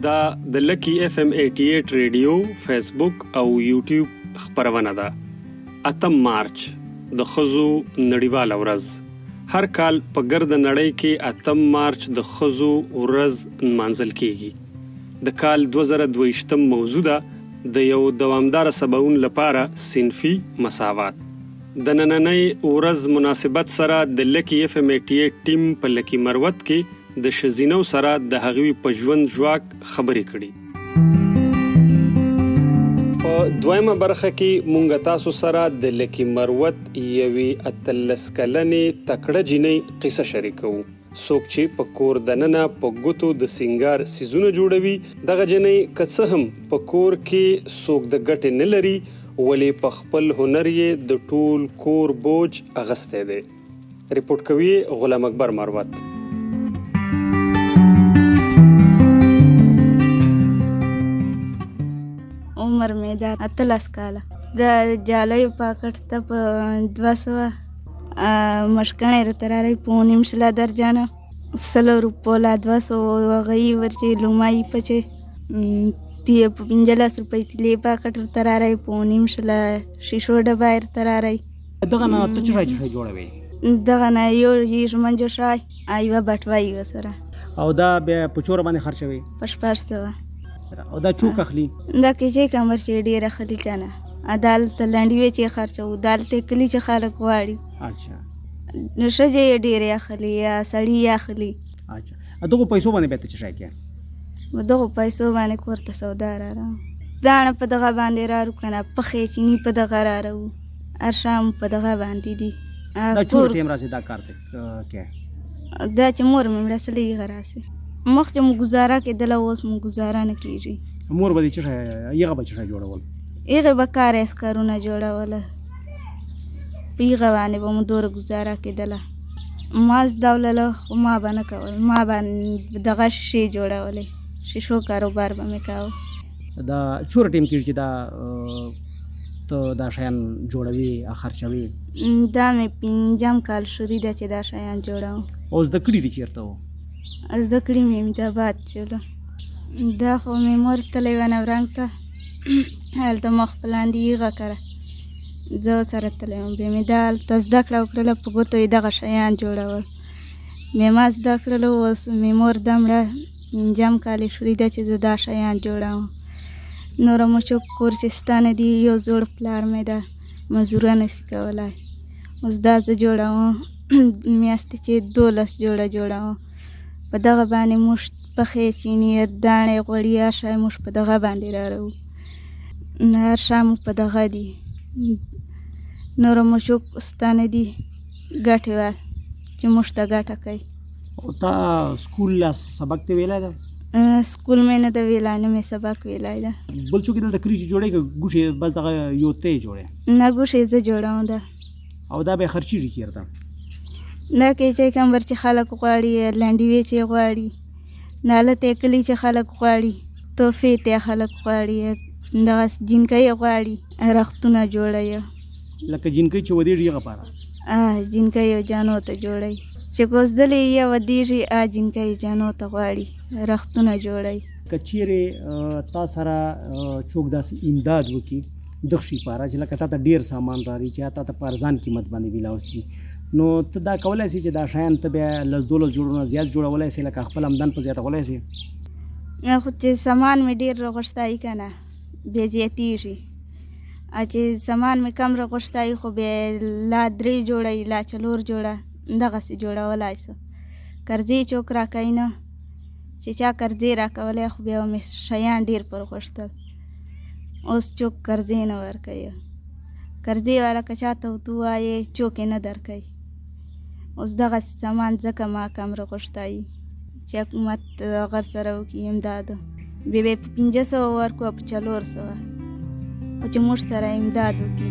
دا د لکی اف ام 88 ریډیو فیسبوک او یوټیوب خپرونه ده. 8 مارچ د ښځو نړیواله ورځ. هر کال په ګرد نړۍ کې 8 مارچ د ښځو ورځ نمانځل کیږي. د کال 2022 موضوع ده د یو دوامدار سباون لپاره صنفي مساوات. د نننۍ ورځ مناسبت سره د لکی اف ام 88 ټیم په لکی مروت کې د شزینو سره د هغوی په ژوند ژواک خبرې کړي. په دویمه برخه کې مونږ تاسو سره د لکی مروت یوې 18 کلنې تکړه جینۍ قصه شریکو. څوک چې په کور دننه په ګوتو د سینګار سیزونه جوړوي، دغه جینۍ که څه هم په کور کې څوک د ګټې نه لري، ولې په خپل هنر یې د ټول کور بوج اغستی دی. ریپورټ کوي غلام اکبر مروت. عمر مې دا 18 کاله. د جالیو پاکټ ته په 200 مشکڼې راته راغی په 9 درجانه 100 روپو لا 200 هغوی ورچې لومایي پچې په 15 روپۍ تیلې پاکټ راته راغی په 9 شیشو ډبه یې راته راغی. دغه نه ته څه شی جوړوې؟ دغه نه یو ژمنجو شی یوه بټوه یې ورسره. او دا بیا په چوره باندې خرڅوي؟ په 1400. او دا څوک اخلي؟ دا کیچې کمر چې ډېر اخلي که نه، دالته لنډوې چې خرڅوو، دالته کلي چې خلک غواړي. اچھا. نو ښځې یې ډېرې اخلي یا سړي یې اخلي. اچھا. دغو پیسو باندې بیا ته څه شی کوې؟ دغو پیسو باندې کور ته سودا راوړم. داڼه په دغه باندې راوړو که نه، پخې چیني په دغه راوړو، هر شام په دغه باندې دي. دا څومره ټیم راسي دا کار کوې؟ دا چې مور مې مړه سلی هغه راسي. مخکې مو ګزاره کېدله، اوس مو ګزاره نه کېږي. مور به دې څه شی هغه به څه شی جوړول؟ هغې به کار اسکارونه جوړوله، په هغه باندې به مو دوره ګزاره کېدله. ما زده وړله خو ما به نه کول، ما به دغه شیشې جوړولې، شیشو کاروبار به مې کاوه. دا څومره ټیم کېږي چې دا ته دا شیان جوړوي خرڅوي؟ دا مې 5 کال شروع ده چې دا شیان جوړوم. او زده کړي دي چېرته وو؟ زده کړي مې احمدآباد چلو. دا خو مې مور تللی وه نورنګ ته، هلته ما خپل اندي هغه کړه، زه سره تللی وم. بیا مې دا هلته زده کړه وکړله، په ګوتو یې دغه شیان جوړول. بیا ما زده کړله، اوس مې مور دا مړه 5 کال یې شروع ده چې زه دا شیان جوړوم. نوره مو چې کورسستانه دي، یو زوړ پلار مې ده، مزدوره نشي کولی. اوس دا زه جوړوم، میاشتې چې 12 جوړوم. په دغه باندې موږ پخې چیني داڼې غوړي هر شی موږ په دغه باندې راوړو، هر شی مو په دغه دي. نوره مو چې ستانه دي ګټې چې موږ ته ګټه کوي. او تا سکول سبق ته ویلی ده؟ سکول مې نه ده ویلی، نه مې سبق ویلی ده. بل څوک دلته کړي چې جوړوي که ګوښې بس دغه یو ته یې جوړوې؟ نه ګوښې زه جوړوم ده. او دا بیا خرچېږي چېرته؟ دا کیچې کمبر چې خلک غواړي، لنډوې چې غواړي، نالته کلي چې خلک غواړي، تحفې ته خلک غواړي، دغه جینکۍ غواړي، رختونه جوړوي. لکه جینکۍ چې ودېږي هغه پاره؟ جینکۍ او جانو ته جوړوي، چې کوزدلې یا ودېږي جینکۍ جانو ته غواړي، رختونه جوړوي. که چیرې تا سره څوک داسې امداد وکړي دغه شي پاره چې لکه تا ته ډېر سامان راړي چې تا ته په ارزان قیمت باندې میلاو شي، نو ته دا کولی شي چې دا شیان ته بیا 10-12 جوړونه زیات جوړولی شي، لکه خپل آمدن په زیاتولی شي؟ خو چې سامان مې ډېر راغوښتایي که نه، بیا زیاتېږي. چې سامان مې کم راغوښتایي خو بیا لا 3 جوړه لا 4 جوړه دغسې جوړولی شو. قرضې څوک راکوي نه، چې چا قرضې راکولی خو بیا مې شیان ډېر پر غوښتل. اوس څوک قرضې نه ورکوي، قرضې والا که چاته ورته ووایې څوک یې نه درکوي. اوس دغسې سامان ځکه ما کم راغوښتایي چې حکومت غر سره وکړي امداد. بیا به یې په 500 ورکړو او په 400، خو چې موږ سره امداد وکړي.